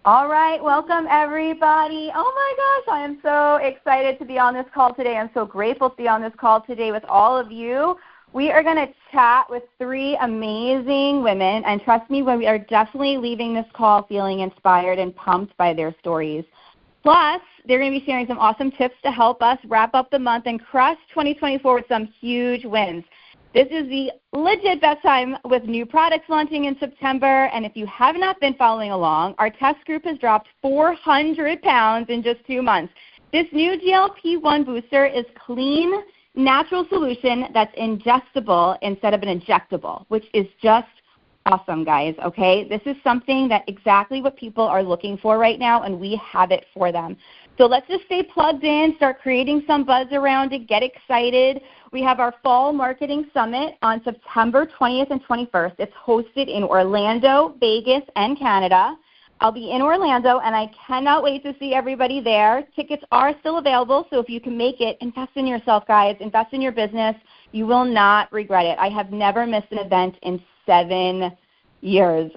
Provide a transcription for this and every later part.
All right, welcome everybody. Oh my gosh, I am so excited to be on this call today. I'm so grateful to be on this call today with all of you. We are going to chat with 3 amazing women, and trust me, we are definitely leaving this call feeling inspired and pumped by their stories. Plus, they're going to be sharing some awesome tips to help us wrap up the month and crush 2024 with some huge wins. This is the legit best time with new products launching in September, and if you have not been following along, our test group has dropped 400 pounds in just 2 months. This new GLP-1 booster is clean, natural solution that's ingestible instead of an injectable, which is just awesome, guys, okay? This is something that exactly what people are looking for right now, and we have it for them. So let's just stay plugged in, start creating some buzz around it, get excited. We have our Fall Marketing Summit on September 20th and 21st. It's hosted in Orlando, Vegas, and Canada. I'll be in Orlando, and I cannot wait to see everybody there. Tickets are still available, so if you can make it, invest in yourself, guys. Invest in your business. You will not regret it. I have never missed an event in 7 years.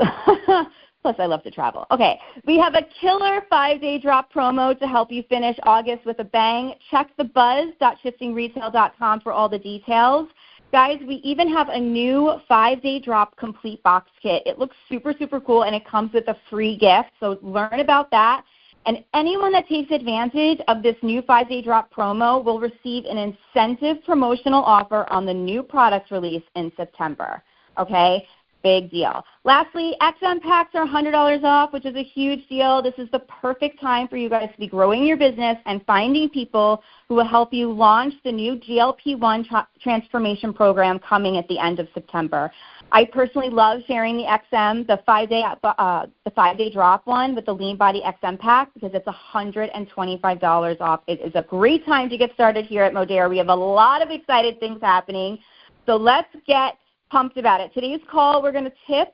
Plus, I love to travel. Okay, we have a killer 5-day drop promo to help you finish August with a bang. Check thebuzz.shiftingretail.com for all the details. Guys, we even have a new 5-day drop complete box kit. It looks super, super cool, and it comes with a free gift. So learn about that. And anyone that takes advantage of this new 5-day drop promo will receive an incentive promotional offer on the new products release in September. Okay? Big deal. Lastly, XM packs are $100 off, which is a huge deal. This is the perfect time for you guys to be growing your business and finding people who will help you launch the new GLP-1 transformation program coming at the end of September. I personally love sharing the XM, the 5-day drop one with the Lean Body XM pack because it's $125 off. It is a great time to get started here at Modera. We have a lot of excited things happening. So let's get pumped about it. Today's call, we're going to give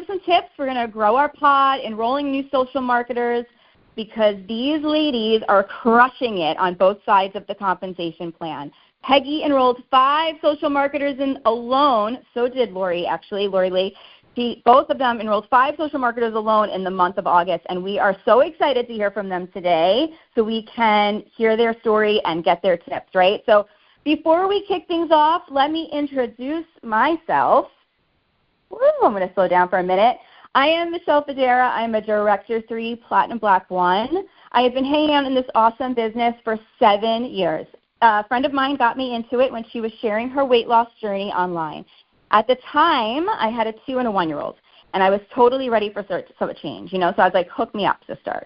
some tips. We're going to grow our pod, enrolling new social marketers, because these ladies are crushing it on both sides of the compensation plan. Peggy enrolled 5 social marketers in alone. So did Lori-Lei. Both of them enrolled 5 social marketers alone in the month of August, and we are so excited to hear from them today so we can hear their story and get their tips, right? So before we kick things off, let me introduce myself. I'm going to slow down for a minute. I am Michele Fodera. I'm a Director 3, Platinum Black 1. I have been hanging out in this awesome business for 7 years. A friend of mine got me into it when she was sharing her weight loss journey online. At the time, I had a 2- and a 1-year-old, and I was totally ready for a change, so I was like, hook me up, sister,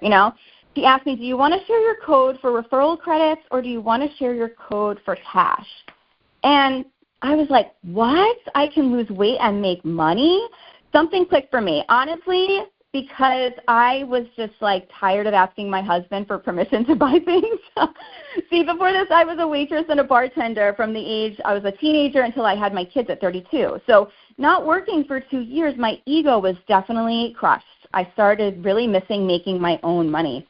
She asked me, do you want to share your code for referral credits or do you want to share your code for cash? And I was like, what? I can lose weight and make money? Something clicked for me. Honestly, because I was just tired of asking my husband for permission to buy things. See, before this, I was a waitress and a bartender from the age I was a teenager until I had my kids at 32. So not working for 2 years, my ego was definitely crushed. I started really missing making my own money.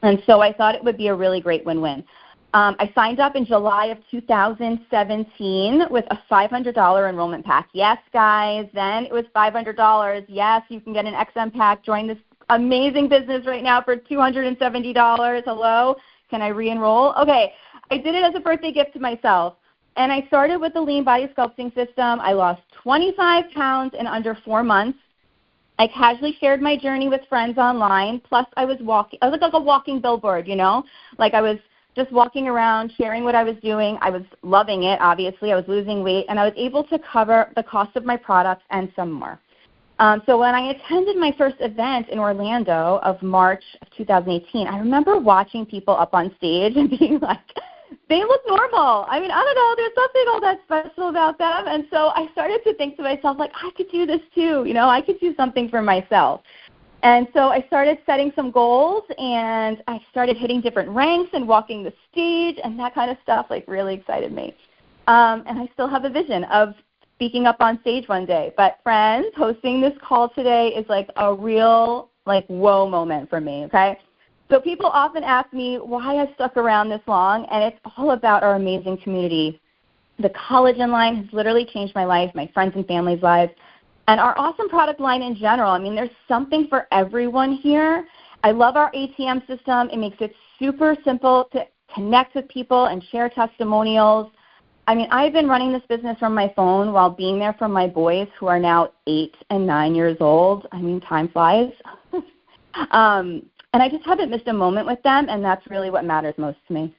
And so I thought it would be a really great win-win. I signed up in July of 2017 with a $500 enrollment pack. Yes, guys, then it was $500. Yes, you can get an XM pack. Join this amazing business right now for $270. Hello? Can I re-enroll? Okay, I did it as a birthday gift to myself. And I started with the Lean Body Sculpting System. I lost 25 pounds in under 4 months. I casually shared my journey with friends online. Plus, I was like a walking billboard, I was just walking around, sharing what I was doing. I was loving it, obviously. I was losing weight, and I was able to cover the cost of my products and some more. So when I attended my first event in Orlando of March of 2018, I remember watching people up on stage and being like, they look normal. I don't know. There's something all that special about them. And so I started to think to myself, I could do this too. I could do something for myself. And so I started setting some goals, and I started hitting different ranks and walking the stage, and that kind of stuff really excited me. And I still have a vision of speaking up on stage one day. But friends, hosting this call today is a real whoa moment for me, okay? So people often ask me why I stuck around this long, and it's all about our amazing community. The collagen line has literally changed my life, my friends and family's lives, and our awesome product line in general. There's something for everyone here, I love our ATM system. It makes it super simple to connect with people and share testimonials. I mean, I've been running this business from my phone while being there for my boys who are now 8 and 9 years old. I mean, time flies. And I just haven't missed a moment with them, and that's really what matters most to me.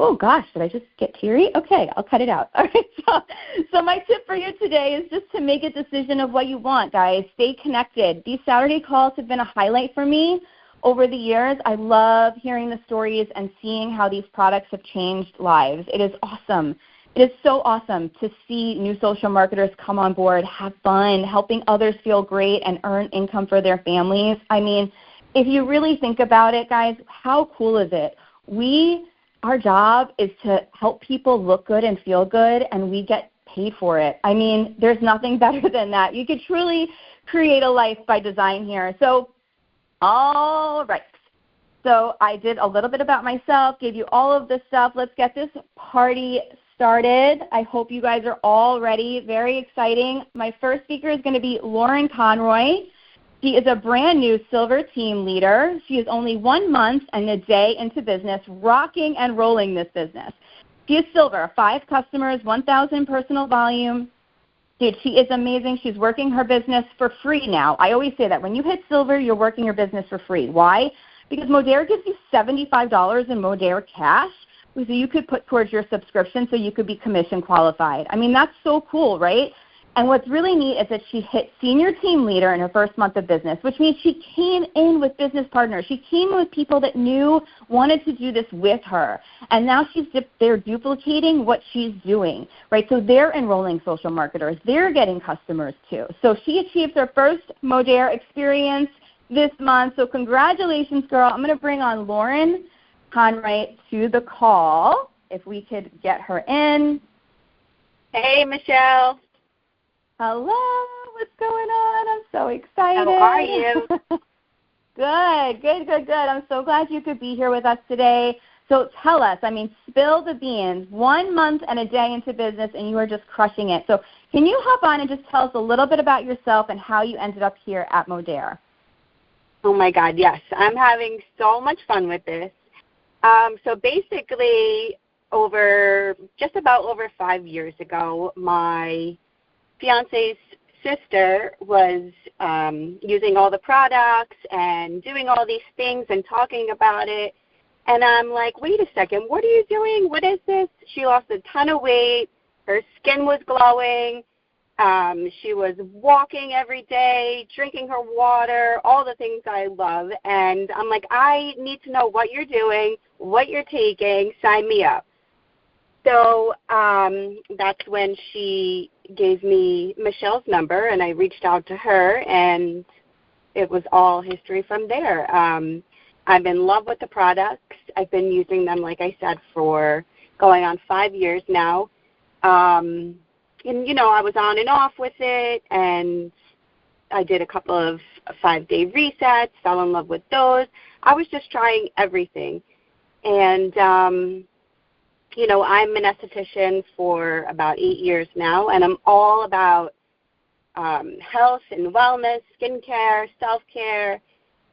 Oh, gosh, did I just get teary? Okay, I'll cut it out. All right, so my tip for you today is just to make a decision of what you want, guys. Stay connected. These Saturday calls have been a highlight for me over the years. I love hearing the stories and seeing how these products have changed lives. It is awesome. It is so awesome to see new social marketers come on board, have fun, helping others feel great, and earn income for their families. I mean, if you really think about it, guys, how cool is it? Our job is to help people look good and feel good, and we get paid for it. I mean, there's nothing better than that. You could truly create a life by design here. So, all right. So I did a little bit about myself, gave you all of this stuff. Let's get this party started. I hope you guys are all ready. Very exciting. My first speaker is going to be Lauren Conroy. She is a brand new silver team leader. She is only 1 month and a day into business, rocking and rolling this business. She is silver, 5 customers, 1,000 personal volume. Dude, she is amazing. She's working her business for free now. I always say that when you hit silver, you're working your business for free. Why? Because Modera gives you $75 in Modera cash, so you could put towards your subscription so you could be commission qualified. I mean, that's so cool, right? And what's really neat is that she hit senior team leader in her first month of business, which means she came in with business partners. She came in with people that wanted to do this with her. And now they're duplicating what she's doing, right? So they're enrolling social marketers. They're getting customers too. So she achieved her first Modera experience this month. So congratulations, girl. I'm going to bring on Lauren Conroy to the call, if we could get her in. Hey, Michelle. Hello, what's going on? I'm so excited. How are you? Good. I'm so glad you could be here with us today. So tell us, spill the beans. 1 month and a day into business, and you are just crushing it. So can you hop on and just tell us a little bit about yourself and how you ended up here at Modera? Oh, my God, yes. I'm having so much fun with this. So basically, just about over 5 years ago, my fiance's sister was using all the products and doing all these things and talking about it. And I'm like, wait a second, what are you doing? What is this? She lost a ton of weight. Her skin was glowing. She was walking every day, drinking her water, all the things I love. And I'm like, I need to know what you're doing, what you're taking. Sign me up. So that's when she gave me Michelle's number, and I reached out to her, and it was all history from there. I'm in love with the products. I've been using them, like I said, for going on 5 years now. And, I was on and off with it, and I did a couple of 5-day resets, fell in love with those. I was just trying everything. And I'm an esthetician for about 8 years now, and I'm all about health and wellness, skincare, self-care.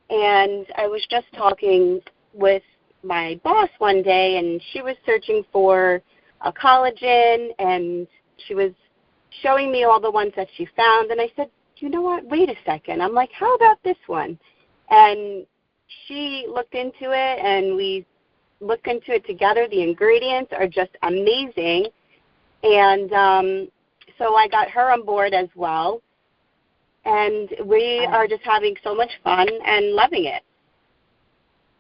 And I was just talking with my boss one day, and she was searching for a collagen, and she was showing me all the ones that she found. And I said, you know what, wait a second. I'm like, how about this one? And she looked into it, and we looked into it together. The ingredients are just amazing. And so I got her on board as well. And we are just having so much fun and loving it.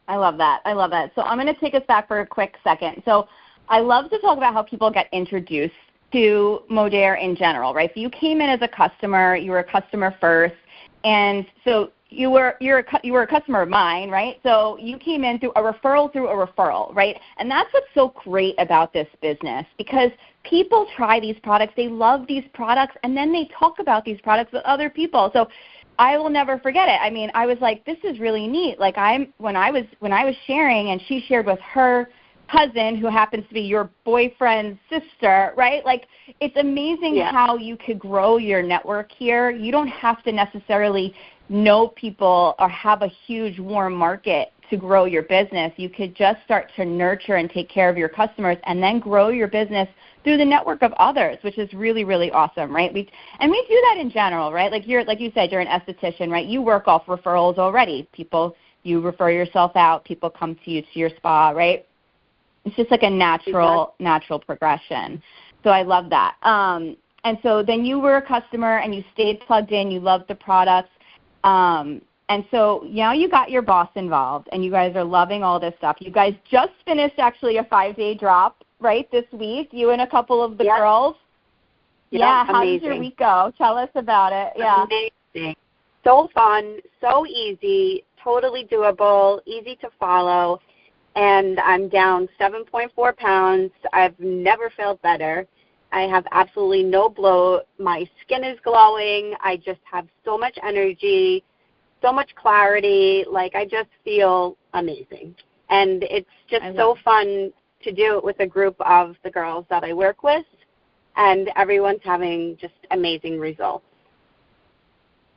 I love that. So I'm going to take us back for a quick second. So I love to talk about how people get introduced to Modera in general, right? So you came in as a customer. You were a customer first. And so you were a customer of mine, right? So you came in through a referral, right? And that's what's so great about this business, because people try these products, they love these products, and then they talk about these products with other people. So I will never forget it. I was like, this is really neat. Like when I was sharing, and she shared with her cousin, who happens to be your boyfriend's sister, right? Like, it's amazing how you could grow your network here. You don't have to necessarily know people or have a huge warm market to grow your business. You could just start to nurture and take care of your customers and then grow your business through the network of others, which is really, really awesome, right? We do that in general, right? Like you said, you're an esthetician, right? You work off referrals already. You refer yourself out, people come to you to your spa, right? It's just like a natural progression. So I love that. And so then you were a customer and you stayed plugged in, you loved the products. And so now you got your boss involved, and you guys are loving all this stuff. You guys just finished actually a 5-day drop, right, this week, you and a couple of the girls. Yeah, how did your week go? Tell us about it. Yeah. Amazing. So fun, so easy, totally doable, easy to follow, and I'm down 7.4 pounds. I've never felt better. I have absolutely no bloat. My skin is glowing. I just have so much energy, so much clarity. Like, I just feel amazing. And it's just so fun to do it with a group of the girls that I work with, and everyone's having just amazing results.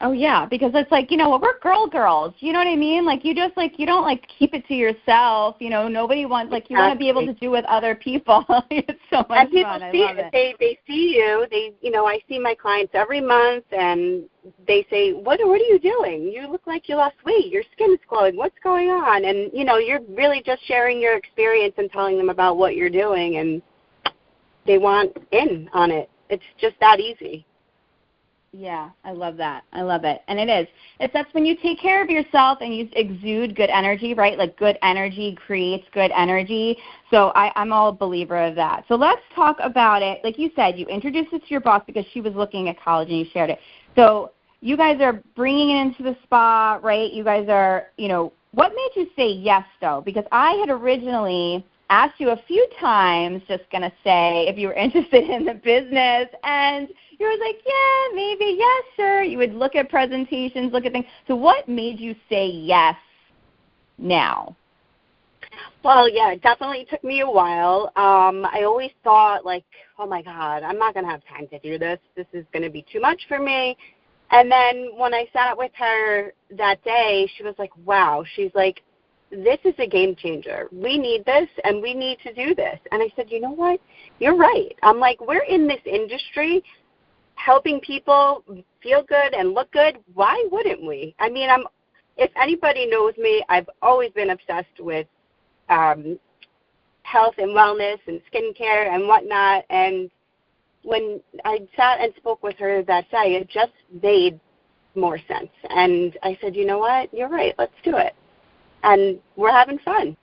Oh, yeah, because it's like, we're girls, you know what I mean? Like, you just, like, you don't, like, keep it to yourself, nobody wants, like, you want to be able to do with other people. It's so much and people fun. See I love it. They see you. I see my clients every month, and they say, what are you doing? You look like you lost weight. Your skin is glowing. What's going on? And, you're really just sharing your experience and telling them about what you're doing, and they want in on it. It's just that easy. Yeah, I love that. I love it. And it is. That's when you take care of yourself and you exude good energy, right? Like, good energy creates good energy. So I'm all a believer of that. So let's talk about it. Like you said, you introduced it to your boss because she was looking at college and you shared it. So you guys are bringing it into the spa, right? You guys are, what made you say yes, though? Because I had originally asked you a few times, just going to say, if you were interested in the business, and you were like, yeah, maybe, yeah, sure. You would look at presentations, look at things. So what made you say yes now? Well, yeah, it definitely took me a while. I always thought, like, oh, my God, I'm not going to have time to do this. This is going to be too much for me. And then when I sat with her that day, she was like, wow. She's like, this is a game changer. We need this, and we need to do this. And I said, you know what? You're right. I'm like, we're in this industry helping people feel good and look good. Why wouldn't we? I mean, if anybody knows me, I've always been obsessed with health and wellness and skincare and whatnot. And when I sat and spoke with her that day, it just made more sense. And I said, you know what? You're right. Let's do it. And we're having fun.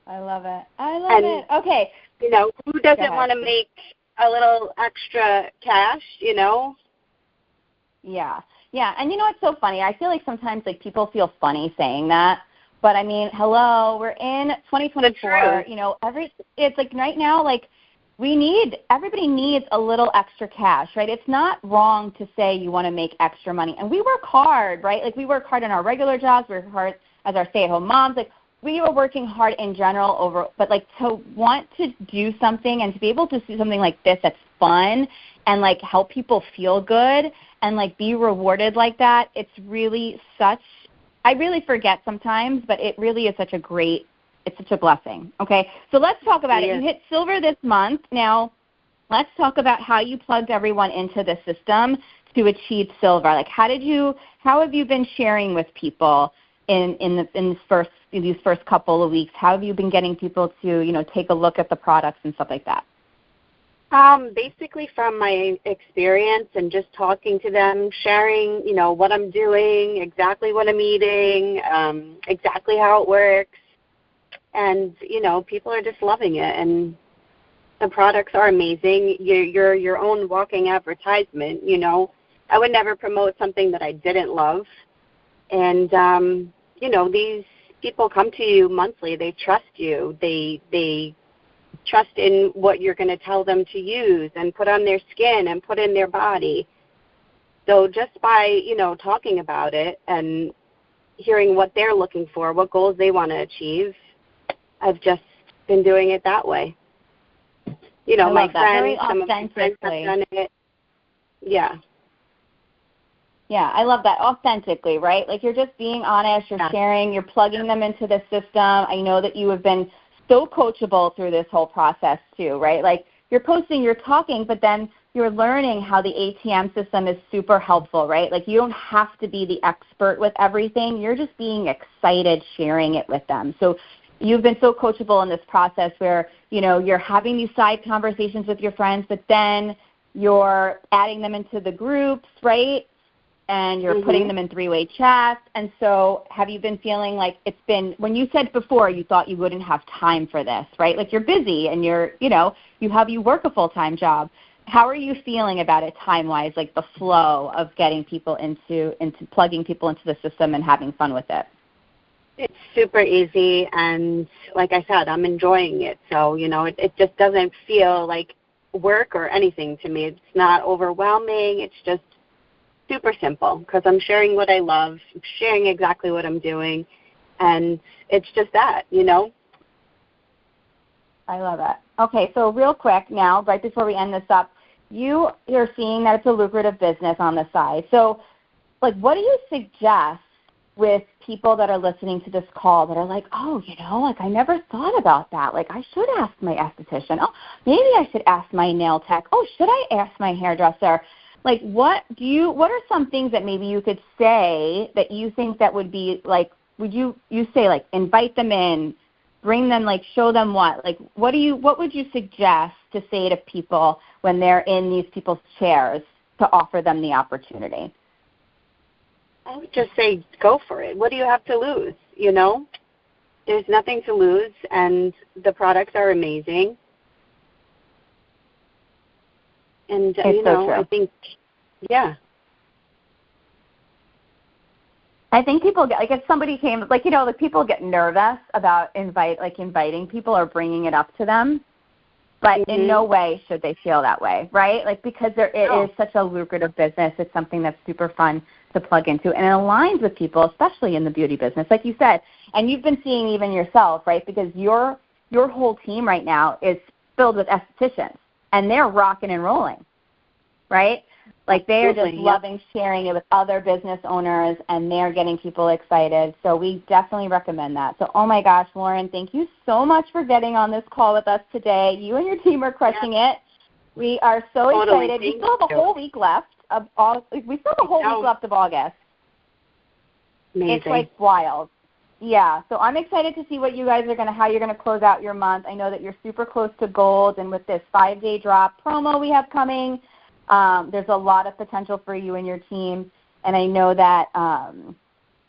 I love it. I love it. Okay. Who doesn't want to make a little extra cash, Yeah. Yeah. And you know what's so funny? I feel like sometimes, like, people feel funny saying that. But, I mean, hello, we're in 2024. It's like right now, like, everybody needs a little extra cash, right? It's not wrong to say you want to make extra money. And we work hard, right? Like, we work hard in our regular jobs. We work hard as our stay-at-home moms. Like, we are working hard in general but, like, to want to do something and to be able to see something like this that's fun and, like, help people feel good and, like, be rewarded like that, it's really I really forget sometimes, but it really is it's such a blessing. Okay, so let's talk about it. You hit silver this month. Now, let's talk about how you plugged everyone into the system to achieve silver. Like, how have you been sharing with people in these first couple of weeks? How have you been getting people to, take a look at the products and stuff like that? Basically from my experience and just talking to them, sharing, what I'm doing, exactly what I'm eating, exactly how it works. And, people are just loving it. And the products are amazing. You're your own walking advertisement, I would never promote something that I didn't love. And, these people come to you monthly. They trust you. They trust in what you're going to tell them to use and put on their skin and put in their body. So just by, talking about it and hearing what they're looking for, what goals they want to achieve, I've just been doing it that way. My friends, some of my friends have done it. Yeah. Yeah, I love that. Authentically, right? Like you're just being honest, you're sharing, you're plugging them into the system. I know that you have been so coachable through this whole process too, right? Like you're posting, you're talking, but then you're learning how the ATM system is super helpful, right? Like you don't have to be the expert with everything. You're just being excited sharing it with them. So you've been so coachable in this process where, you know, you're having these side conversations with your friends, but then you're adding them into the groups, right? And you're putting them in three-way chats. And so have you been feeling like it's been, when you said before you thought you wouldn't have time for this, right? Like you're busy and you're, you know, you work a full-time job. How are you feeling about it time-wise, like the flow of getting people into plugging people into the system and having fun with it? It's super easy, and like I said, I'm enjoying it. So, you know, it just doesn't feel like work or anything to me. It's not overwhelming. It's just super simple because I'm sharing what I love, I'm sharing exactly what I'm doing, and it's just that, you know. I love it. Okay, so real quick now, right before we end this up, you're seeing that it's a lucrative business on the side. So, like, what do you suggest with people that are listening to this call that are like, oh, you know, like I never thought about that. Like I should ask my esthetician. Oh, maybe I should ask my nail tech. Oh, should I ask my hairdresser? Like what are some things that maybe you could say that you think that would be like, would you say like invite them in, bring them, like show them what? Like what would you suggest to say to people when they're in these people's chairs to offer them the opportunity? I would just say go for it. What do you have to lose, you know? There's nothing to lose, and the products are amazing. And, you know, so I think, yeah. I think people get, like if somebody came, like, you know, like people get nervous about inviting people or bringing it up to them, but in no way should they feel that way, right? Like because it is such a lucrative business. It's something that's super fun to plug into, and it aligns with people, especially in the beauty business, like you said, and you've been seeing even yourself, right? Because your whole team right now is filled with estheticians, and they're rocking and rolling, right? Like they are just loving sharing it with other business owners, and they're getting people excited. So we definitely recommend that. So, oh my gosh, Lauren, thank you so much for getting on this call with us today. You and your team are crushing it. We are so excited. We still have a whole week left of August. We still have a whole week left of August. Amazing. It's like wild. Yeah. So I'm excited to see what you guys are how you're gonna close out your month. I know that you're super close to gold, and with this 5-day drop promo we have coming, there's a lot of potential for you and your team. And I know that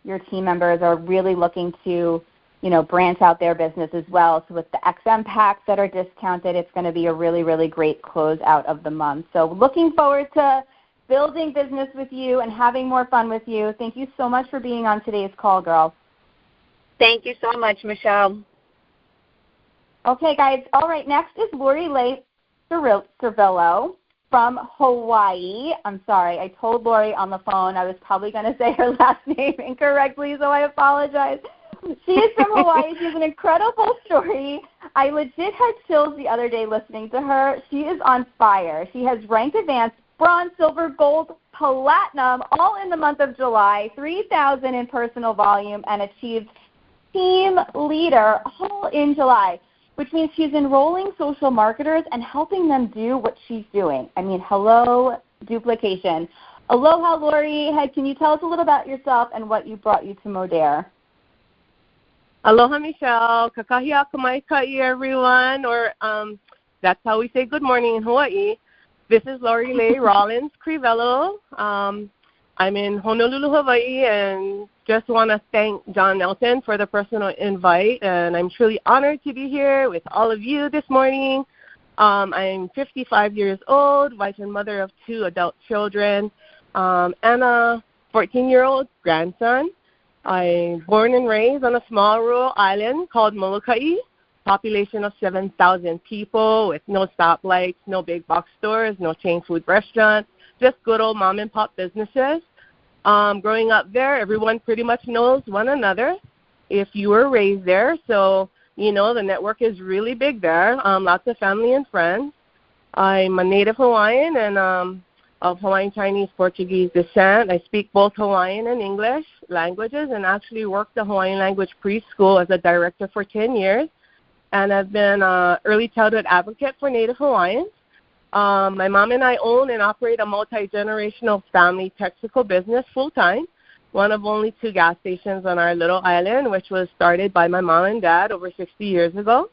your team members are really looking to, you know, branch out their business as well. So with the XM packs that are discounted, it's going to be a really, really great close out of the month. So looking forward to building business with you and having more fun with you. Thank you so much for being on today's call, girl. Thank you so much, Michelle. Okay, guys. All right, next is Lori-Lei Cervillo from Hawaii. I'm sorry. I told Lori on the phone I was probably going to say her last name incorrectly, so I apologize. She is from Hawaii. She has an incredible story. I legit had chills the other day listening to her. She is on fire. She has ranked advanced, bronze, silver, gold, platinum, all in the month of July, 3,000 in personal volume, and achieved team leader all in July, which means she's enrolling social marketers and helping them do what she's doing. I mean, hello, duplication. Aloha, Lori. Hey, can you tell us a little about yourself and what brought you to Modere? Aloha, Michelle. Kakahia kamaikai, everyone. Or that's how we say good morning in Hawaii. This is Lori-Lei Rawlins-Crivello. I'm in Honolulu, Hawaii, and just want to thank John Nelson for the personal invite. And I'm truly honored to be here with all of you this morning. I'm 55 years old, wife and mother of 2 adult children, and a 14-year-old grandson. I'm born and raised on a small rural island called Molokai, population of 7,000 people with no stoplights, no big box stores, no chain food restaurants, just good old mom and pop businesses. Growing up there, everyone pretty much knows one another if you were raised there. So, you know, the network is really big there, lots of family and friends. I'm a native Hawaiian, and of Hawaiian Chinese Portuguese descent. I speak both Hawaiian and English languages and actually worked the Hawaiian language preschool as a director for 10 years. And I've been an early childhood advocate for Native Hawaiians. My mom and I own and operate a multi-generational family Texaco business full-time, one of only 2 gas stations on our little island, which was started by my mom and dad over 60 years ago.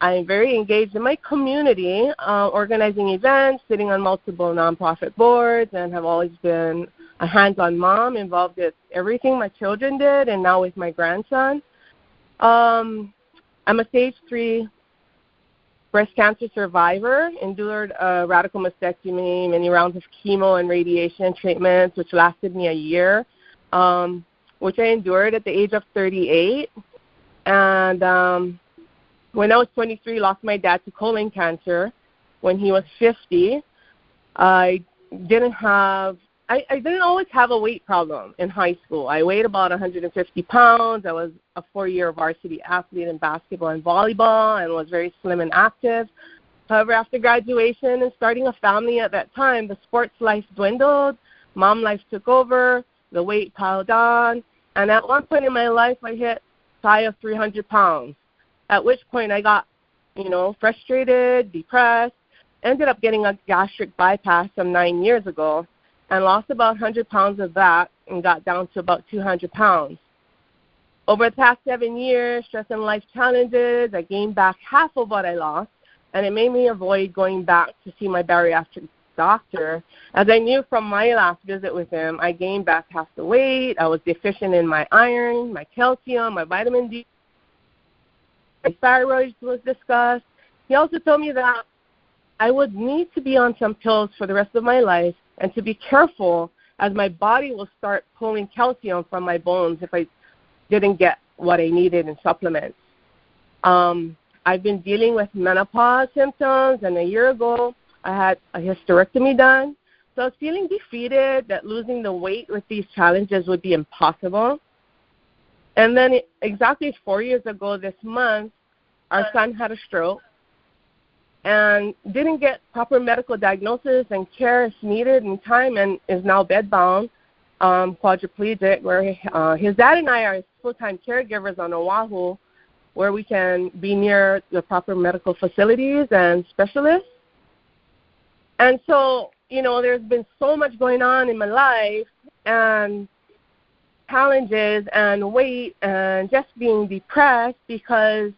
I'm very engaged in my community, organizing events, sitting on multiple nonprofit boards, and have always been a hands-on mom involved with everything my children did and now with my grandson. I'm a stage 3 breast cancer survivor, endured a radical mastectomy, many rounds of chemo and radiation treatments, which lasted me a year, which I endured at the age of 38. And when I was 23, lost my dad to colon cancer. When he was 50, I didn't always have a weight problem in high school. I weighed about 150 pounds. I was a 4-year varsity athlete in basketball and volleyball and was very slim and active. However, after graduation and starting a family at that time, the sports life dwindled, mom life took over, the weight piled on, and at one point in my life, I hit shy of 300 pounds, at which point I got, frustrated, depressed, ended up getting a gastric bypass some 9 years ago, and lost about 100 pounds of that and got down to about 200 pounds. Over the past 7 years, stress and life challenges, I gained back half of what I lost, and it made me avoid going back to see my bariatric doctor. As I knew from my last visit with him, I gained back half the weight. I was deficient in my iron, my calcium, my vitamin D. My thyroid was discussed. He also told me that I would need to be on some pills for the rest of my life and to be careful as my body will start pulling calcium from my bones if I didn't get what I needed in supplements. I've been dealing with menopause symptoms, and a year ago I had a hysterectomy done. So I was feeling defeated that losing the weight with these challenges would be impossible. And then exactly 4 years ago this month, our son had a stroke and didn't get proper medical diagnosis and care needed in time and is now bedbound, quadriplegic, where his dad and I are full-time caregivers on Oahu, where we can be near the proper medical facilities and specialists. And so, there's been so much going on in my life and challenges and weight and just being depressed because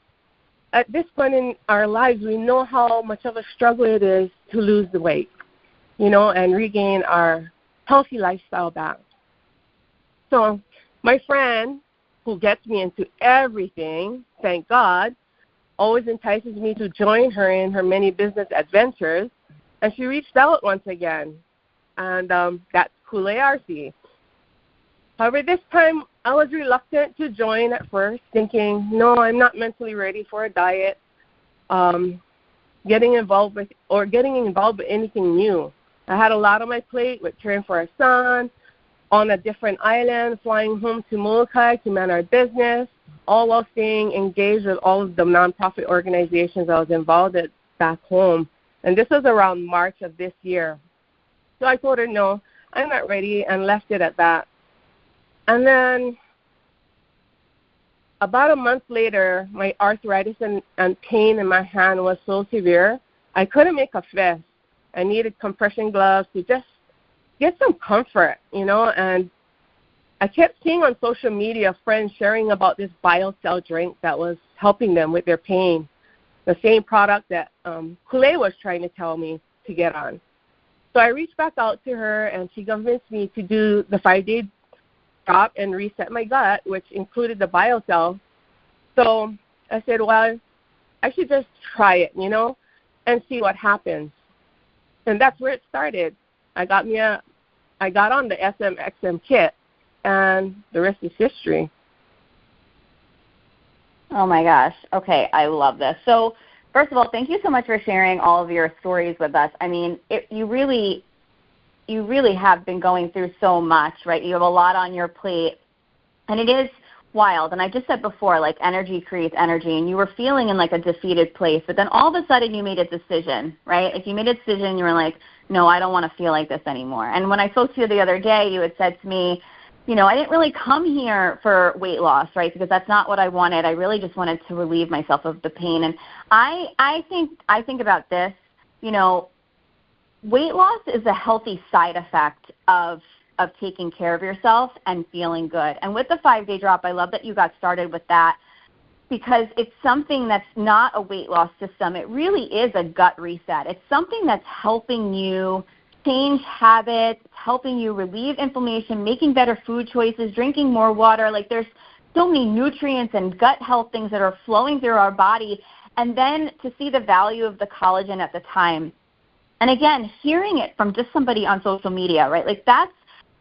at this point in our lives, we know how much of a struggle it is to lose the weight, and regain our healthy lifestyle back. So my friend, who gets me into everything, thank God, always entices me to join her in her many business adventures, and she reached out once again, and that's Kule RC. However, this time I was reluctant to join at first, thinking, no, I'm not mentally ready for a diet, getting involved with anything new. I had a lot on my plate with caring for our son, on a different island, flying home to Molokai to man our business, all while staying engaged with all of the nonprofit organizations I was involved in back home. And this was around March of this year. So I told her, no, I'm not ready, and left it at that. And then about a month later, my arthritis and pain in my hand was so severe, I couldn't make a fist. I needed compression gloves to just get some comfort, and I kept seeing on social media friends sharing about this BioCell drink that was helping them with their pain, the same product that Kule was trying to tell me to get on. So I reached back out to her, and she convinced me to do the 5-day drop and reset my gut, which included the BioCell. So I said, well, I should just try it, and see what happens. And that's where it started. I got on the SMXM kit, and the rest is history. Oh, my gosh. Okay, I love this. So, first of all, thank you so much for sharing all of your stories with us. I mean, you really have been going through so much, right? You have a lot on your plate, and it is wild. And I just said before, like, energy creates energy, and you were feeling in, like, a defeated place. But then all of a sudden you made a decision, right? Like, you made a decision. You were like, no, I don't want to feel like this anymore. And when I spoke to you the other day, you had said to me, you know, I didn't really come here for weight loss, right, because that's not what I wanted. I really just wanted to relieve myself of the pain. And I think about this, you know, weight loss is a healthy side effect of taking care of yourself and feeling good. And with the 5-day drop, I love that you got started with that, because it's something that's not a weight loss system. It really is a gut reset. It's something that's helping you change habits, helping you relieve inflammation, making better food choices, drinking more water. Like, there's so many nutrients and gut health things that are flowing through our body. And then to see the value of the collagen at the time. And again, hearing it from just somebody on social media, right? Like, that's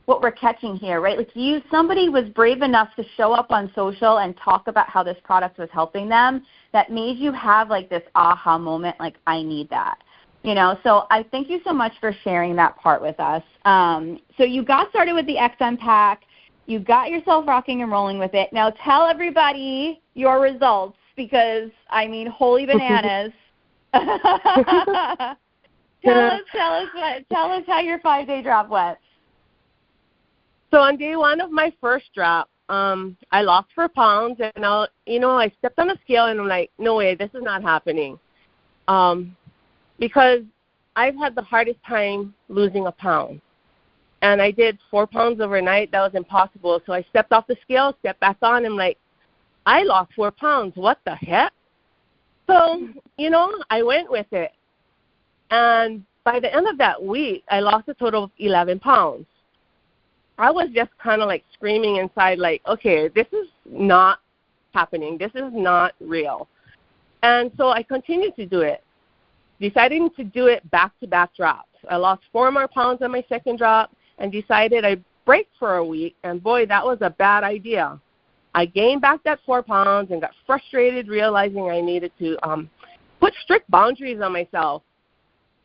what we're catching here, right? Like, somebody was brave enough to show up on social and talk about how this product was helping them, that made you have, like, this aha moment, like, I need that. You know, so I thank you so much for sharing that part with us. So you got started with the XM pack. You got yourself rocking and rolling with it. Now tell everybody your results, because, I mean, holy bananas. Tell us how your 5-day drop went. So on day 1 of my first drop, I lost 4 pounds, and I stepped on a scale, and I'm like, no way, this is not happening. Because I've had the hardest time losing a pound. And I did 4 pounds overnight. That was impossible. So I stepped off the scale, stepped back on, and I'm like, I lost 4 pounds. What the heck? So, I went with it. And by the end of that week, I lost a total of 11 pounds. I was just kind of like screaming inside, like, okay, this is not happening. This is not real. And so I continued to do it, deciding to do it back-to-back drops. I lost 4 more pounds on my second drop and decided I'd break for a week, and boy, that was a bad idea. I gained back that 4 pounds and got frustrated, realizing I needed to put strict boundaries on myself,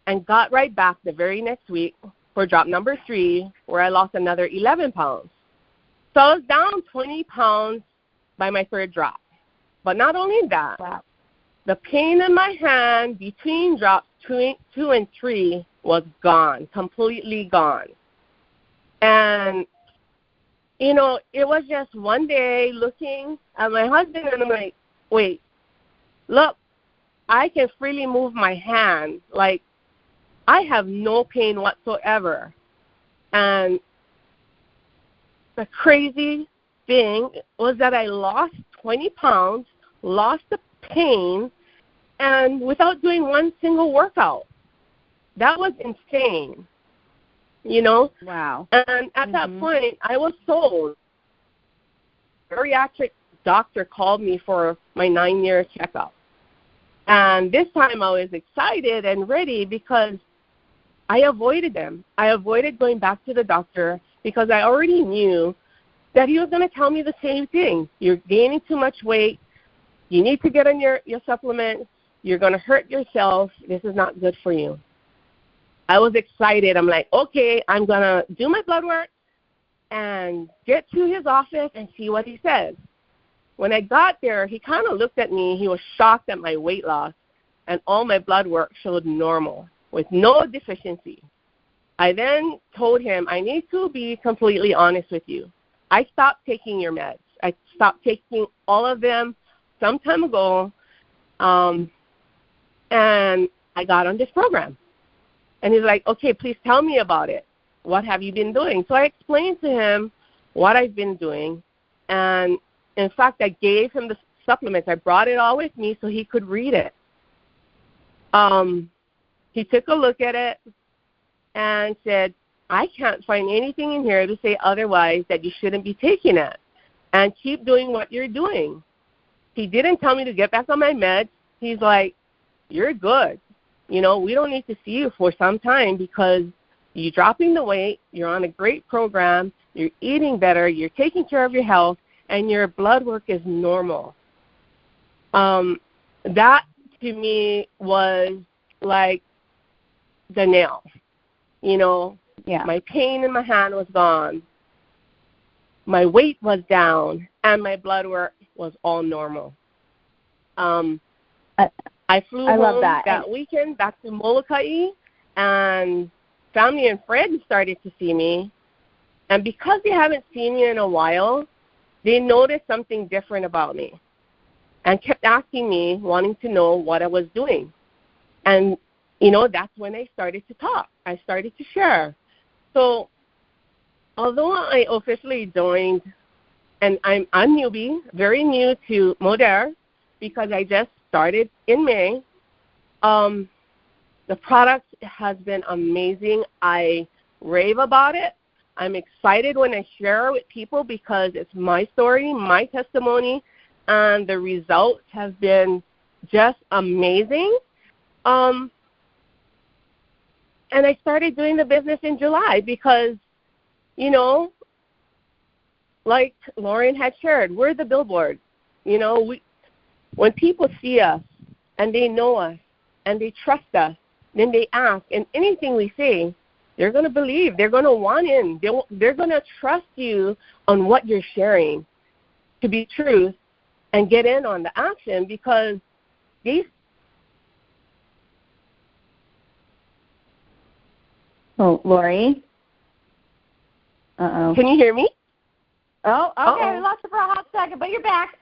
and got right back the very next week for drop number 3, where I lost another 11 pounds. So I was down 20 pounds by my third drop. But not only that, wow, the pain in my hand between drops 2 and 3 was gone, completely gone. And, it was just one day looking at my husband, and I'm like, wait, look, I can freely move my hand. Like, I have no pain whatsoever. And the crazy thing was that I lost 20 pounds, lost the pain, and without doing one single workout. That was insane, Wow. And at that point, I was sold. A bariatric doctor called me for my 9-year checkup. And this time I was excited and ready because I avoided them. I avoided going back to the doctor because I already knew that he was going to tell me the same thing. You're gaining too much weight. You need to get on your supplements. You're going to hurt yourself. This is not good for you. I was excited. I'm like, okay, I'm going to do my blood work and get to his office and see what he says. When I got there, he kind of looked at me. He was shocked at my weight loss, and all my blood work showed normal with no deficiency. I then told him, I need to be completely honest with you. I stopped taking your meds. I stopped taking all of them some time ago, and I got on this program. And he's like, okay, please tell me about it. What have you been doing? So I explained to him what I've been doing, and in fact, I gave him the supplements. I brought it all with me so he could read it. He took a look at it and said, I can't find anything in here to say otherwise that you shouldn't be taking it, and keep doing what you're doing. He didn't tell me to get back on my meds. He's like, you're good. We don't need to see you for some time because you're dropping the weight, you're on a great program, you're eating better, you're taking care of your health, and your blood work is normal. That, to me, was like the nail. Yeah. My pain in my hand was gone. my weight was down, and my blood work was all normal. I flew home that weekend back to Molokai, and family and friends started to see me. And because they haven't seen me in a while, they noticed something different about me and kept asking me, wanting to know what I was doing. And, that's when I started to talk. I started to share. So although I officially joined, and I'm newbie, very new to Fodera, because I just started in May, the product has been amazing. I rave about it. I'm excited when I share it with people because it's my story, my testimony, and the results have been just amazing. And I started doing the business in July because, like Lauren had shared, we're the billboard. When people see us and they know us and they trust us, then they ask, and anything we say, they're going to believe. They're going to want in. They're going to trust you on what you're sharing to be truth and get in on the action because these. Oh, Lori? Uh-oh. Can you hear me? Oh, okay. We lost you for a hot second, but you're back.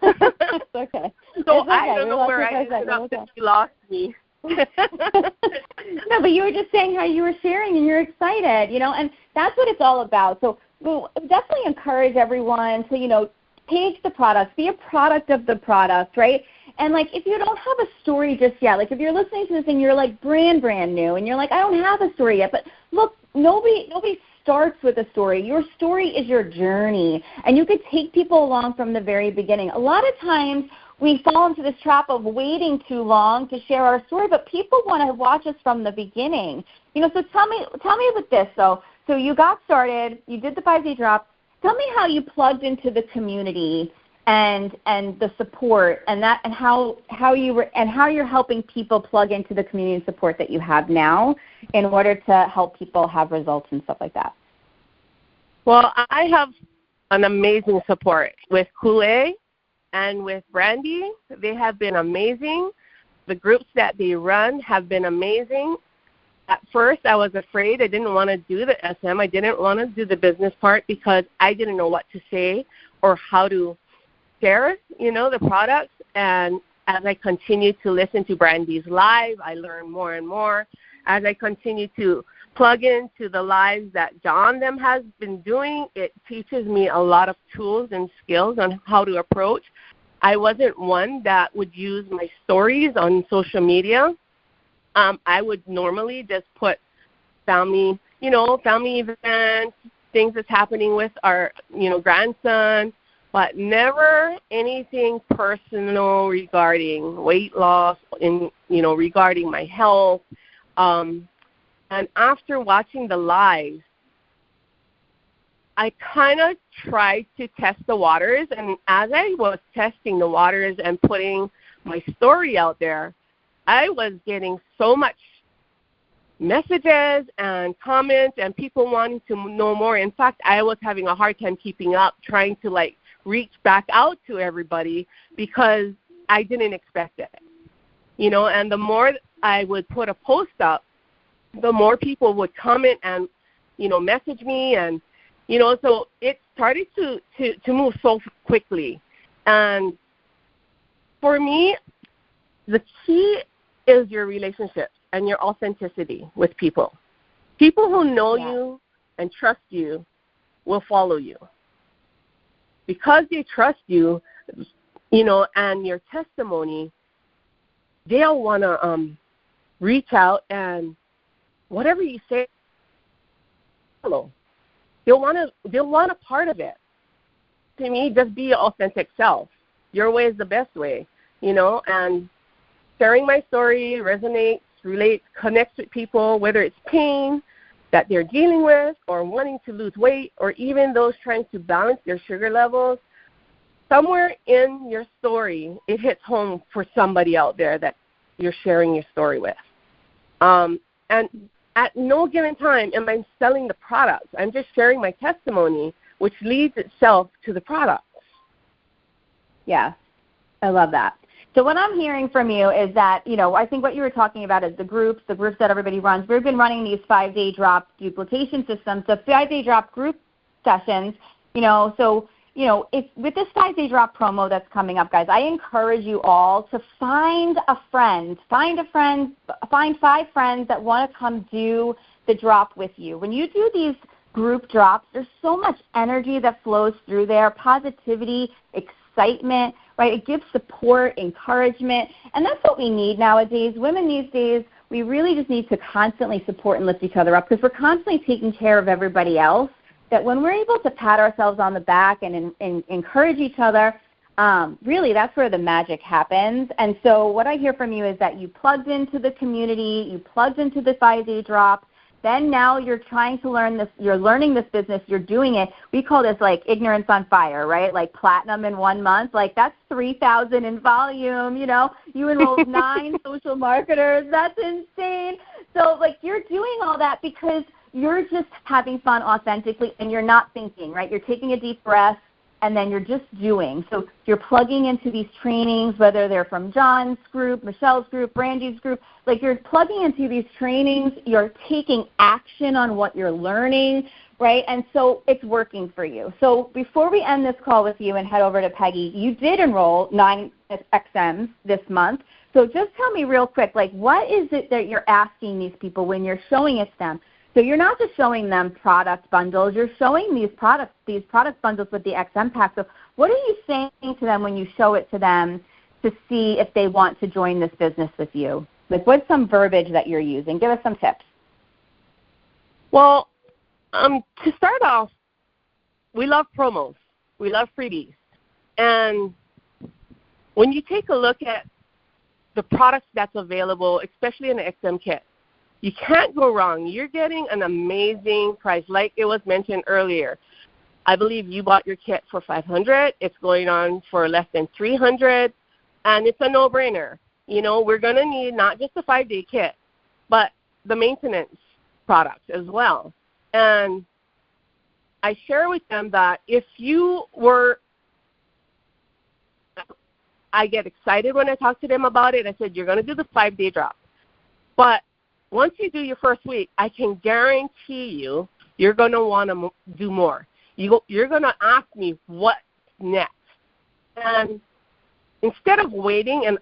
It's okay. So it's okay. I don't know where I ended up that you lost me. No, but you were just saying how you were sharing and you're excited, and that's what it's all about. So we'll definitely encourage everyone to, take the products, be a product of the product, right? And, if you don't have a story just yet, if you're listening to this and you're, brand new, and you're like, I don't have a story yet, but look, nobody starts with a story. Your story is your journey, and you could take people along from the very beginning. A lot of times we fall into this trap of waiting too long to share our story, but people want to watch us from the beginning. So tell me with this, though. So you got started, you did the 5-day drop. Tell me how you plugged into the community and the support and how you're helping people plug into the community and support that you have now in order to help people have results and stuff like that. Well, I have an amazing support with Kool-Aid and with Brandy. They have been amazing. The groups that they run have been amazing. At first, I was afraid. I didn't want to do the SM. I didn't want to do the business part because I didn't know what to say or how to share, the products. And as I continued to listen to Brandy's live, I learned more and more. As I continue to plug into the lives that John them has been doing, it teaches me a lot of tools and skills on how to approach. I wasn't one that would use my stories on social media. I would normally just put family events, things that's happening with our, grandson, but never anything personal regarding weight loss and, regarding my health. And after watching the lives, I kind of tried to test the waters. And as I was testing the waters and putting my story out there, I was getting so much messages and comments and people wanting to know more. In fact, I was having a hard time keeping up, trying to reach back out to everybody because I didn't expect it. And the more I would put a post up, the more people would comment and, message me. And, so it started to move so quickly. And for me, the key is your relationships and your authenticity with people. People who know you and trust you will follow you. Because they trust you, and your testimony, they'll want to reach out and whatever you say, follow. They'll want a part of it. To me, just be your authentic self. Your way is the best way, and sharing my story resonates, relates, connects with people, whether it's pain that they're dealing with or wanting to lose weight or even those trying to balance their sugar levels. Somewhere in your story, it hits home for somebody out there that you're sharing your story with. And at no given time am I selling the product. I'm just sharing my testimony, which leads itself to the product. Yeah, I love that. So what I'm hearing from you is that, I think what you were talking about is the groups that everybody runs. We've been running these 5-day drop duplication systems, the 5-day drop group sessions, if with this 5-day drop promo that's coming up, guys, I encourage you all to find 5 friends that want to come do the drop with you. When you do these group drops, there's so much energy that flows through there, positivity, excitement, right? It gives support, encouragement, and that's what we need nowadays. Women these days, we really just need to constantly support and lift each other up because we're constantly taking care of everybody else, that when we're able to pat ourselves on the back and encourage each other, really that's where the magic happens. And so what I hear from you is that you plugged into the community, you plugged into the 5-day drop, then now you're trying to learn this, you're learning this business, you're doing it. We call this like ignorance on fire, right? Like platinum in 1 month, like that's 3,000 in volume, you enrolled 9 social marketers, that's insane. So like you're doing all that because you're just having fun authentically and you're not thinking, right? You're taking a deep breath and then you're just doing. So you're plugging into these trainings, whether they're from John's group, Michelle's group, Brandy's group, like you're plugging into these trainings, you're taking action on what you're learning, right? And so it's working for you. So before we end this call with you and head over to Peggy, you did enroll 9 XMs this month. So just tell me real quick, like what is it that you're asking these people when you're showing it to them? So you're not just showing them product bundles, you're showing these product bundles with the XM pack. So what are you saying to them when you show it to them to see if they want to join this business with you? Like what's some verbiage that you're using? Give us some tips. Well, to start off, we love promos. We love freebies. And when you take a look at the products that's available, especially in the XM kit, you can't go wrong. You're getting an amazing price. Like it was mentioned earlier, I believe you bought your kit for $500. It's going on for less than $300, and it's a no-brainer. We're going to need not just the 5-day kit, but the maintenance products as well. And I share with them that I get excited when I talk to them about it. I said, you're going to do the 5-day drop. But once you do your first week, I can guarantee you're going to want to do more. You're going to ask me what's next. And instead of waiting and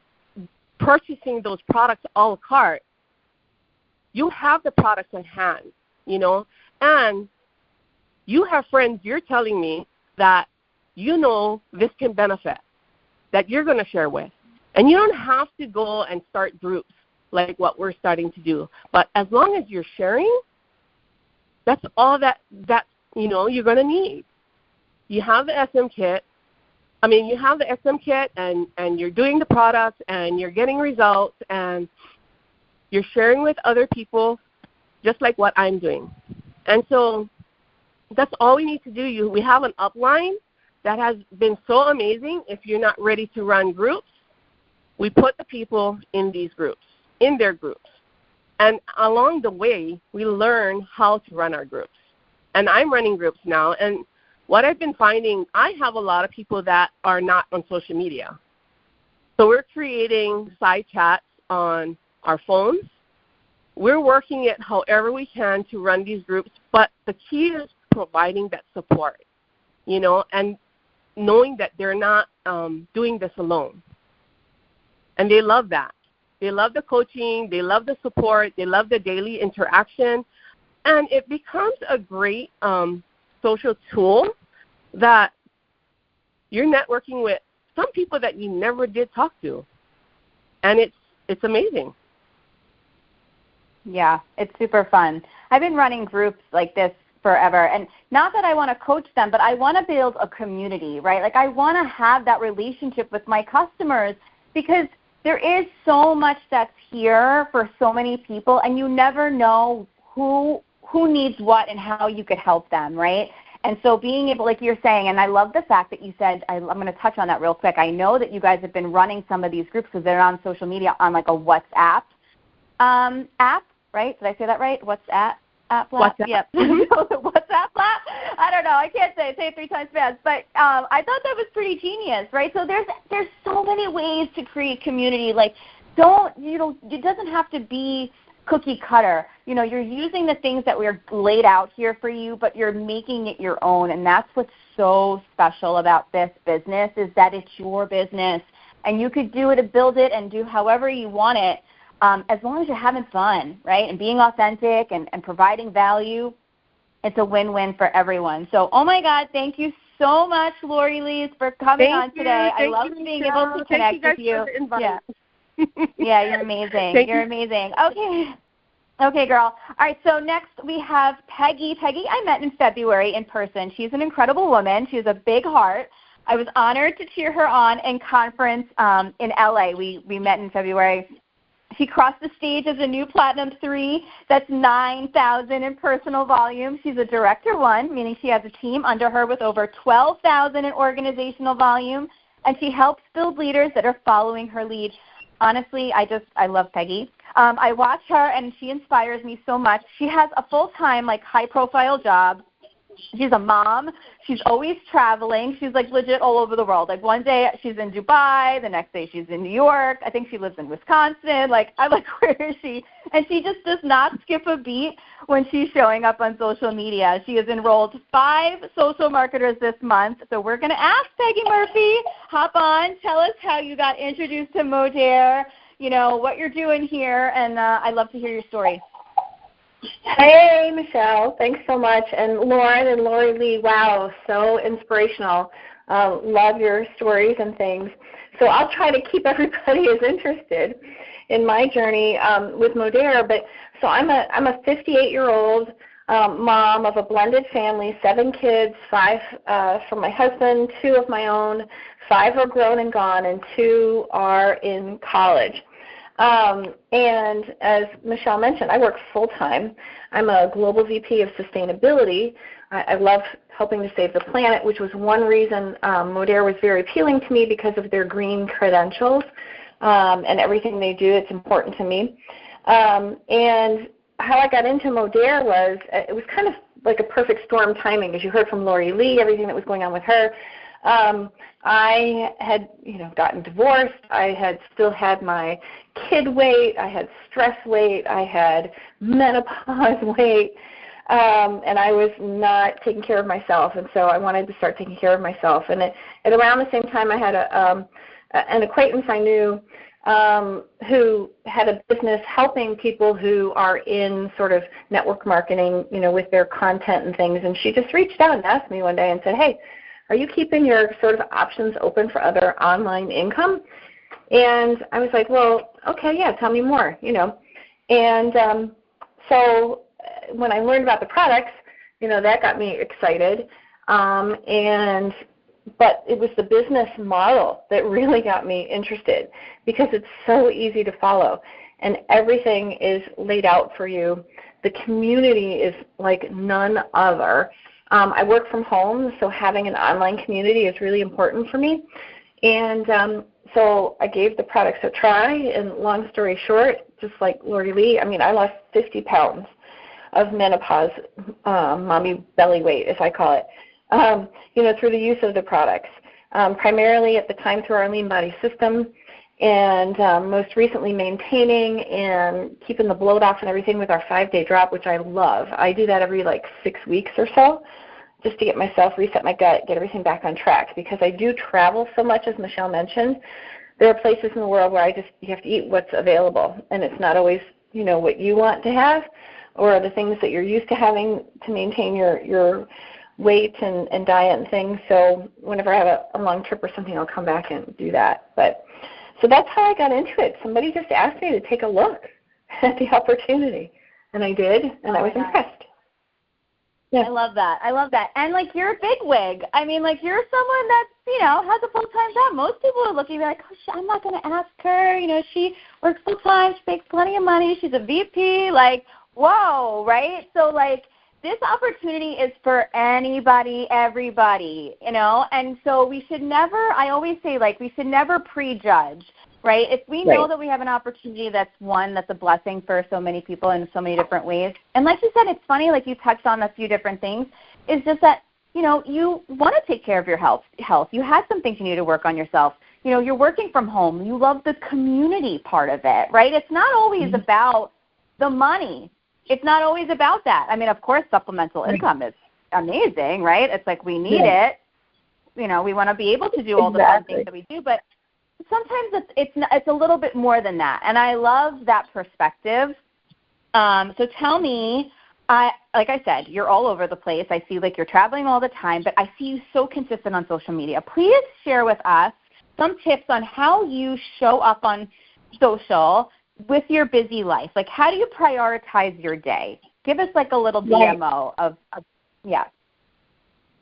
purchasing those products a la carte, you have the products at hand, and you have friends you're telling me that this can benefit, that you're going to share with. And you don't have to go and start groups like what we're starting to do. But as long as you're sharing, that's all that you're going to need. You have the SM kit. You have the SM kit, and you're doing the products, and you're getting results, and you're sharing with other people just like what I'm doing. And so that's all we need to do. We have an upline that has been so amazing. If you're not ready to run groups, we put the people in these groups, in their groups. And along the way, we learn how to run our groups. And I'm running groups now. And what I've been finding, I have a lot of people that are not on social media. So we're creating side chats on our phones. We're working it however we can to run these groups. But the key is providing that support, and knowing that they're not doing this alone. And they love that. They love the coaching. They love the support. They love the daily interaction. And it becomes a great social tool that you're networking with some people that you never did talk to. And it's amazing. Yeah, it's super fun. I've been running groups like this forever. And not that I want to coach them, but I want to build a community, right? Like I want to have that relationship with my customers because there is so much that's here for so many people, and you never know who needs what and how you could help them, right? And so being able, like you're saying, and I love the fact that you said, I'm going to touch on that real quick. I know that you guys have been running some of these groups because they're on social media on like a WhatsApp app right? Did I say that right? WhatsApp flat? WhatsApp. Yep. WhatsApp flat? I don't know. I can't say it 3 times fast. But I thought that was pretty genius, right? So there's so many ways to create community. Like, it doesn't have to be cookie cutter. You're using the things that were laid out here for you, but you're making it your own. And that's what's so special about this business, is that it's your business. And you could do it and build it and do however you want it, as long as you're having fun, right, and being authentic and providing value. It's a win-win for everyone. So, oh, my God, thank you so much, Lori-Lei, for coming on today. I love being able to connect with you. Yeah. Yeah, you're amazing. You're amazing. Okay, girl. All right, so next we have Peggy. Peggy I met in February in person. She's an incredible woman. She has a big heart. I was honored to cheer her on in conference in LA. We met in February. She crossed the stage as a new Platinum 3. That's 9,000 in personal volume. She's a Director 1, meaning she has a team under her with over 12,000 in organizational volume, and she helps build leaders that are following her lead. Honestly, I love Peggy. I watch her, and she inspires me so much. She has a full-time, high-profile job. She's a mom. She's always traveling. She's, legit all over the world. One day she's in Dubai. The next day she's in New York. I think she lives in Wisconsin. I'm like, where is she? And she just does not skip a beat when she's showing up on social media. She has enrolled 5 social marketers this month. So we're going to ask Peggy Murphey, hop on, tell us how you got introduced to Modere, what you're doing here, and I'd love to hear your story. Hey, Michele. Thanks so much. And Lauren and Lori-Lei, wow, so inspirational. Love your stories and things. So I'll try to keep everybody as interested in my journey with Modere. But so I'm a 58-year-old mom of a blended family, 7 kids, 5 from my husband, 2 of my own. 5 are grown and gone, and 2 are in college. And as Michele mentioned, I work full-time. I'm a global VP of sustainability. I love helping to save the planet, which was one reason Modere was very appealing to me, because of their green credentials and everything they do. It's important to me. And how I got into Modere was, it was kind of like a perfect storm timing, as you heard from Lori-Lei, everything that was going on with her. I had, gotten divorced. I had still had my kid weight. I had stress weight. I had menopause weight. And I was not taking care of myself. And so I wanted to start taking care of myself. And at around the same time, I had an acquaintance I knew who had a business helping people who are in sort of network marketing, with their content and things. And she just reached out and asked me one day and said, hey, are you keeping your sort of options open for other online income? And I was like, well, okay, yeah, tell me more, And so when I learned about the products, that got me excited. But it was the business model that really got me interested, because it's so easy to follow and everything is laid out for you. The community is like none other. I work from home, so having an online community is really important for me. And so I gave the products a try, and long story short, just like Lori-Lei, I lost 50 pounds of menopause, mommy belly weight, as I call it, through the use of the products, primarily at the time through our lean body system, and most recently maintaining and keeping the bloat off and everything with our 5-day drop, which I love. I do that every 6 weeks or so, just to get myself, reset my gut, get everything back on track, because I do travel so much, as Michele mentioned. There are places in the world where you have to eat what's available, and it's not always, what you want to have, or the things that you're used to having to maintain your weight and diet and things. So whenever I have a long trip or something, I'll come back and do that. So that's how I got into it. Somebody just asked me to take a look at the opportunity, and I did, and I was impressed. Yeah. I love that. And, you're a bigwig. You're someone that, has a full-time job. Most people are looking like, oh, I'm not going to ask her. She works full-time. She makes plenty of money. She's a VP. Whoa, right? So, this opportunity is for anybody, everybody, And so we should never, I always say, we should never prejudge, right? If we know that we have an opportunity that's a blessing for so many people in so many different ways. And like you said, it's funny, like you touched on a few different things. It's just that, you know, you want to take care of your health. You had some things you need to work on yourself. You know, you're working from home. You love the community part of it, right? It's not always about the money. It's not always about that. I mean, of course, supplemental income is amazing, right? It's like we need it. You know, we want to be able to do all the fun things that we do, but sometimes it's a little bit more than that. And I love that perspective. So tell me, like I said, you're all over the place. I see like you're traveling all the time, but I see you so consistent on social media. Please share with us some tips on how you show up on social with your busy life. Like, how do you prioritize your day? Give us like a little DMO of.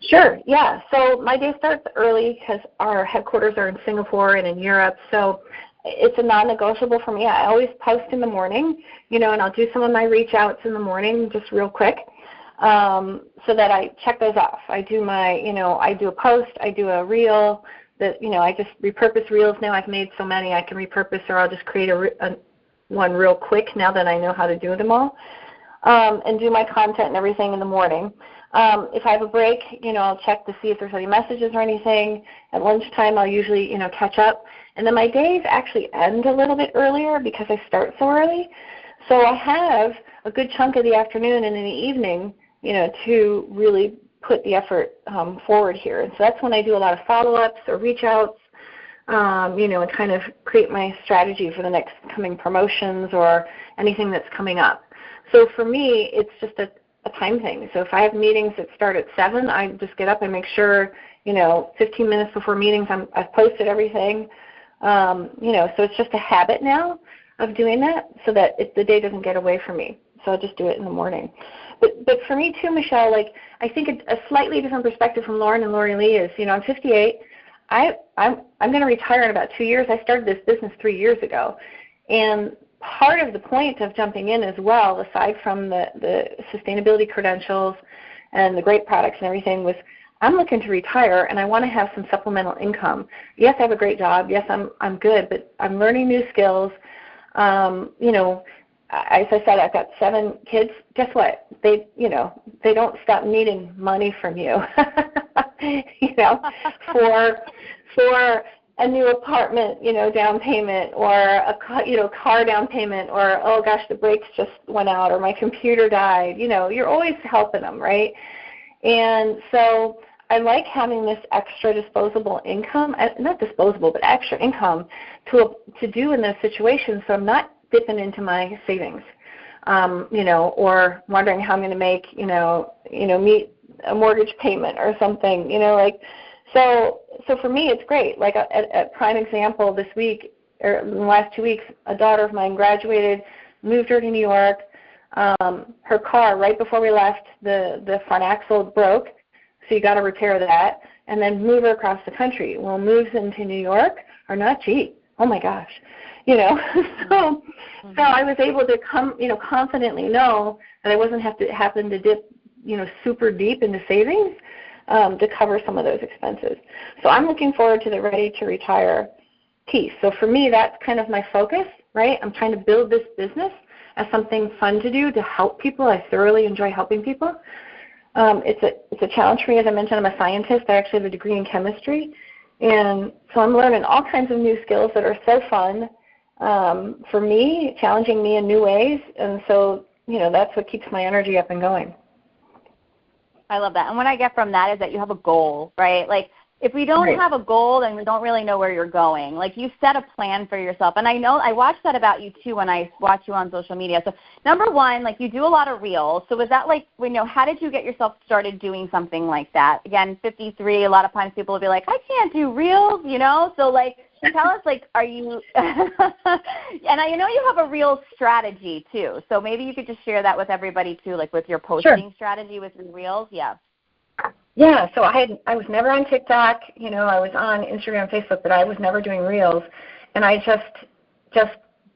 Sure, yeah. So my day starts early because our headquarters are in Singapore and in Europe, so it's a non-negotiable for me. I always post in the morning, you know, and I'll do some of my reach outs in the morning just real quick so that I check those off. I do I do a post, I do a reel. I just repurpose reels now. I've made so many I can repurpose, or I'll just create one real quick now that I know how to do them all, and do my content and everything in the morning. If I have a break, I'll check to see if there's any messages or anything. At lunchtime, I'll usually, catch up. And then my days actually end a little bit earlier because I start so early. So I have a good chunk of the afternoon and in the evening, to really put the effort forward here. And so that's when I do a lot of follow-ups or reach-outs, and kind of create my strategy for the next coming promotions or anything that's coming up. So for me, it's just a time thing. So if I have meetings that start at 7, I just get up and make sure, 15 minutes before meetings I've posted everything. So it's just a habit now of doing that so that the day doesn't get away from me. So I just do it in the morning. But for me too, Michele, I think a slightly different perspective from Lauren and Lori-Lei is, I'm 58. I'm going to retire in about 2 years. I started this business 3 years ago. And part of the point of jumping in as well, aside from the sustainability credentials and the great products and everything, was I'm looking to retire and I want to have some supplemental income. Yes, I have a great job. Yes, I'm good, but I'm learning new skills. As I said, I've got 7 kids. Guess what? They don't stop needing money from you. For a new apartment, down payment, or a car down payment, or oh gosh, the brakes just went out, or my computer died. You're always helping them, right? And so I like having this extra disposable income, not disposable, but extra income to do in those situations. So I'm not dipping into my savings, or wondering how I'm going to make, meet a mortgage payment or something, So for me, it's great. Like a prime example this week, or in the last 2 weeks, a daughter of mine graduated, moved her to New York. Her car, right before we left, the front axle broke, so you got to repair that, and then move her across the country. Well, moves into New York are not cheap. Oh my gosh, So I was able to confidently know that I wasn't having to dip, super deep into savings. To cover some of those expenses. So I'm looking forward to the ready to retire piece. So for me, that's kind of my focus, right? I'm trying to build this business as something fun to do, to help people. I thoroughly enjoy helping people. It's a challenge for me. As I mentioned, I'm a scientist. I actually have a degree in chemistry. And so I'm learning all kinds of new skills that are so fun for me, challenging me in new ways. And so, that's what keeps my energy up and going. I love that. And what I get from that is that you have a goal, right? Like, if we don't have a goal, then we don't really know where you're going. Like, you set a plan for yourself. And I know I watched that about you, too, when I watch you on social media. So, number one, like, you do a lot of reels. So is that, like, how did you get yourself started doing something like that? Again, 53, a lot of times people will be like, I can't do reels, So, like, tell us, like, are you – and I know you have a reel strategy, too. So maybe you could just share that with everybody, too, like with your posting strategy with your reels. Yeah. Yeah, so I was never on TikTok. I was on Instagram, Facebook, but I was never doing reels. And I just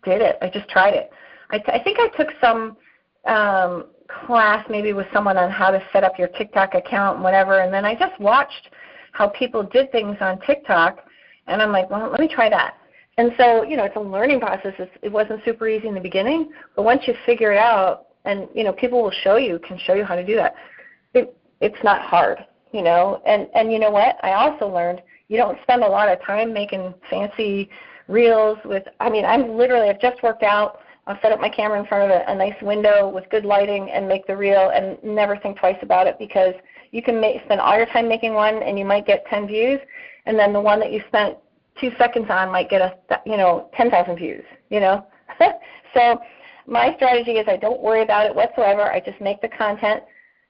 did it. I just tried it. I think I took some class maybe with someone on how to set up your TikTok account and whatever, and then I just watched how people did things on TikTok. And I'm like, well, let me try that. And so, it's a learning process. It wasn't super easy in the beginning, but once you figure it out, and, people will can show you how to do that, it's not hard, And you know what? I also learned you don't spend a lot of time making fancy reels I've just worked out. I'll set up my camera in front of a nice window with good lighting and make the reel and never think twice about it, because you can spend all your time making one and you might get 10 views, and then the one that you spent 2 seconds on might get 10,000 views, So my strategy is I don't worry about it whatsoever. I just make the content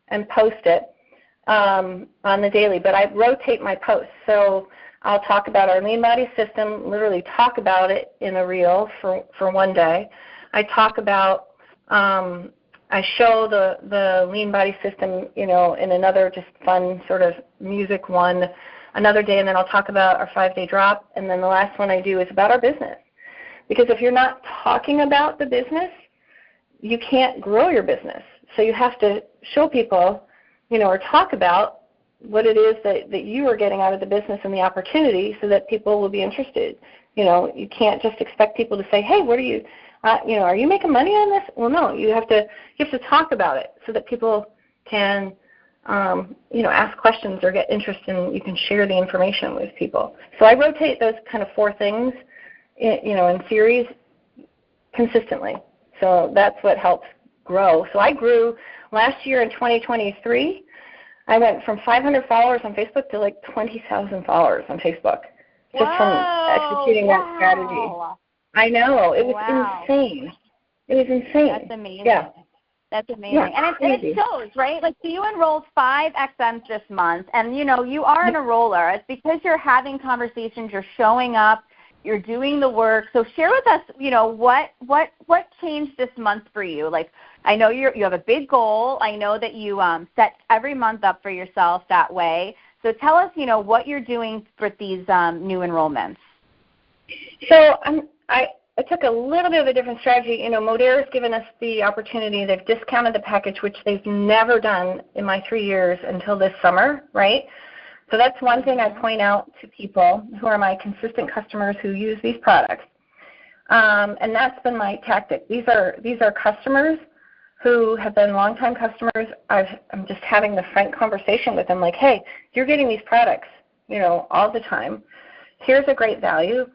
and post it on the daily, but I rotate my posts. So I'll talk about our lean body system, literally talk about it in a reel for one day. I talk about, I show the lean body system, in another just fun sort of music one another day, and then I'll talk about our 5-day drop, and then the last one I do is about our business. Because if you're not talking about the business, you can't grow your business. So you have to show people, or talk about what it is that you are getting out of the business and the opportunity, so that people will be interested. You can't just expect people to say, hey, what are you, are you making money on this? Well, no, you have to talk about it so that people can, ask questions or get interested, and you can share the information with people. So I rotate those kind of 4 things, in series consistently. So that's what helps grow. So I grew last year in 2023. I went from 500 followers on Facebook to like 20,000 followers on Facebook, just from executing that strategy. I know. It was insane. It was insane. That's amazing. Yeah. That's amazing. Yeah, and it shows, right? Like, so you enrolled 5 XMs this month, and, you are an enroller. It's because you're having conversations, you're showing up, you're doing the work. So share with us, what changed this month for you? Like, I know you have a big goal. I know that you set every month up for yourself that way. So tell us, what you're doing for these new enrollments. So I took a little bit of a different strategy. Modera's given us the opportunity. They've discounted the package, which they've never done in my 3 years until this summer, right? So that's one thing I point out to people who are my consistent customers who use these products. And that's been my tactic. These are customers who have been longtime customers. I'm just having the frank conversation with them, like, hey, you're getting these products, all the time. Here's a great value.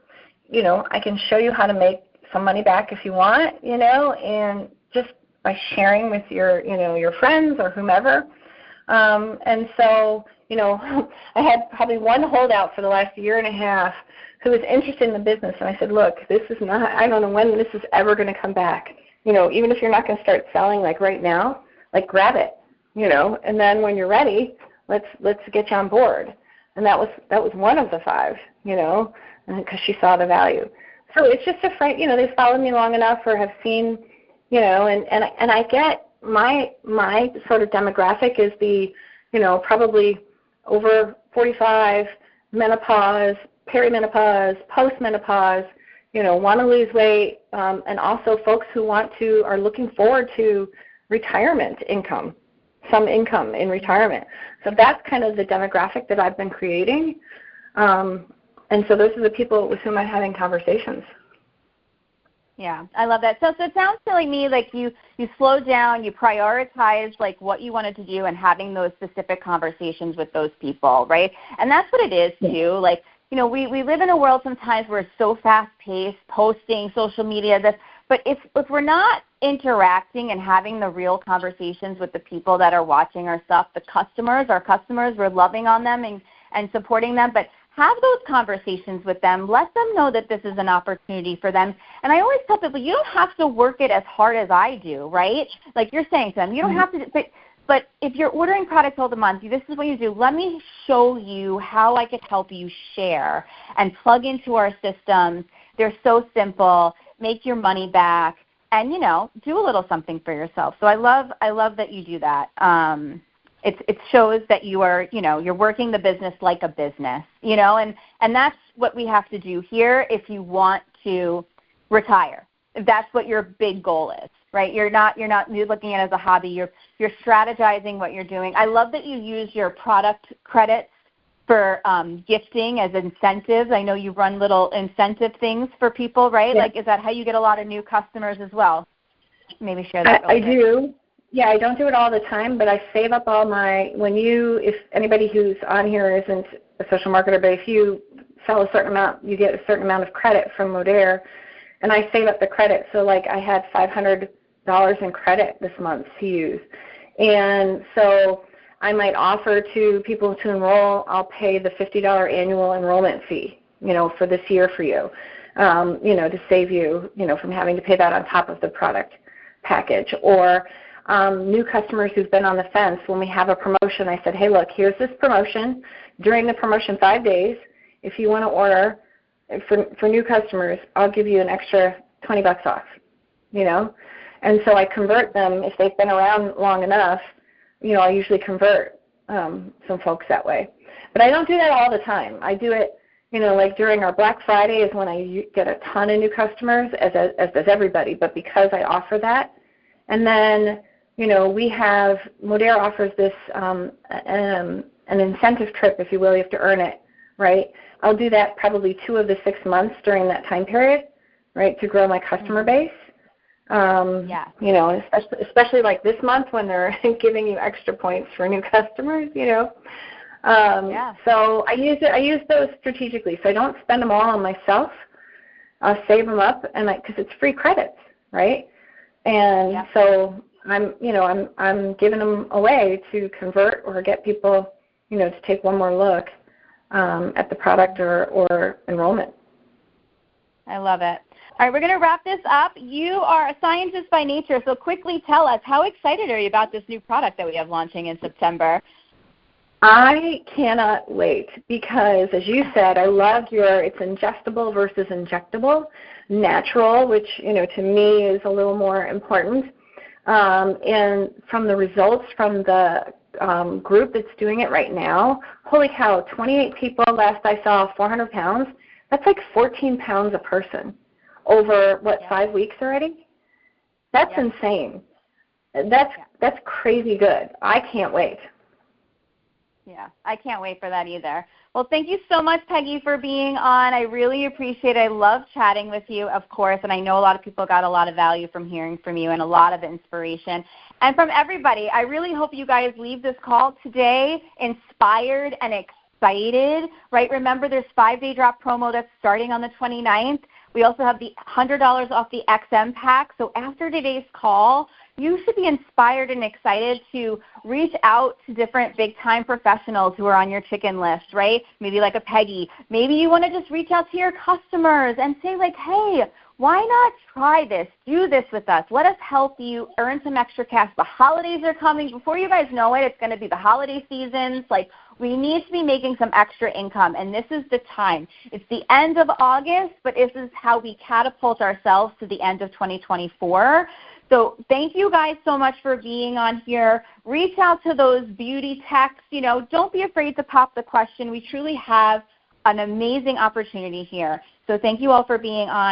I can show you how to make some money back if you want, and just by sharing with your friends or whomever. And so, I had probably one holdout for the last year and a half who was interested in the business, and I said, look, this is not, I don't know when this is ever going to come back. Even if you're not going to start selling like right now, like grab it, and then when you're ready, let's get you on board. And that was one of the 5, because she saw the value. So it's just a friend, they followed me long enough or have seen, and I get my sort of demographic is the, probably over 45, menopause, perimenopause, postmenopause, want to lose weight, and also folks who are looking forward to retirement income, some income in retirement. So that's kind of the demographic that I've been creating. And so those are the people with whom I'm having conversations. Yeah, I love that. So it sounds to me like you slowed down, you prioritized like what you wanted to do and having those specific conversations with those people, right? And that's what it is too. Like, we live in a world sometimes where it's so fast-paced, posting, social media, but if we're not interacting and having the real conversations with the people that are watching our stuff, our customers, we're loving on them and supporting them, but have those conversations with them. Let them know that this is an opportunity for them. And I always tell people, you don't have to work it as hard as I do, right? Like you're saying to them, you don't have to, but if you're ordering products all the month, this is what you do. Let me show you how I could help you share and plug into our systems. They're so simple. Make your money back and, do a little something for yourself. So I love that you do that. It shows that you are, you're working the business like a business, and that's what we have to do here if you want to retire. If that's what your big goal is, right? You're looking at it as a hobby. You're strategizing what you're doing. I love that you use your product credits for gifting as incentives. I know you run little incentive things for people, right? Yeah. Like, is that how you get a lot of new customers as well? Maybe share that. I do. Yeah, I don't do it all the time, but I save up all my, if anybody who's on here isn't a social marketer, but if you sell a certain amount, you get a certain amount of credit from Fodera, and I save up the credit. So like I had $500 in credit this month to use. And so I might offer to people to enroll, I'll pay the $50 annual enrollment fee, for this year for you, to save you, from having to pay that on top of the product package. Or new customers who've been on the fence, when we have a promotion, I said, hey, look, here's this promotion. During the promotion 5 days, if you want to order for new customers, I'll give you an extra $20 off, And so I convert them. If they've been around long enough, I usually convert some folks that way. But I don't do that all the time. I do it, like during our Black Friday is when I get a ton of new customers, as does everybody, but because I offer that. And then, we have, Fodera offers this an incentive trip, if you will. You have to earn it, right? I'll do that probably 2 of the 6 months during that time period, right, to grow my customer base. Especially like this month when they're giving you extra points for new customers, So I use those strategically. So I don't spend them all on myself. I'll save them up, and because it's free credits, right? And so I'm giving them away to convert or get people, to take one more look at the product or enrollment. I love it. All right, we're going to wrap this up. You are a scientist by nature, so quickly tell us, how excited are you about this new product that we have launching in September? I cannot wait because, as you said, I love it's ingestible versus injectable, natural, which, to me is a little more important. And from the results from the group that's doing it right now, holy cow, 28 people, last I saw, 400 pounds. That's like 14 pounds a person. Over 5 weeks already? That's insane. That's crazy good. I can't wait. Yeah, I can't wait for that either. Well, thank you so much, Peggy, for being on. I really appreciate it. I love chatting with you, of course, and I know a lot of people got a lot of value from hearing from you and a lot of inspiration. And from everybody, I really hope you guys leave this call today inspired and excited, right? Remember, there's 5-day drop promo that's starting on the 29th. We also have the $100 off the XM pack. So after today's call, you should be inspired and excited to reach out to different big-time professionals who are on your chicken list, right? Maybe like a Peggy. Maybe you want to just reach out to your customers and say, like, hey, why not try this? Do this with us. Let us help you earn some extra cash. The holidays are coming. Before you guys know it, it's going to be the holiday seasons. Like, we need to be making some extra income, and this is the time. It's the end of August, but this is how we catapult ourselves to the end of 2024. So thank you guys so much for being on here. Reach out to those beauty techs. Don't be afraid to pop the question. We truly have an amazing opportunity here. So thank you all for being on.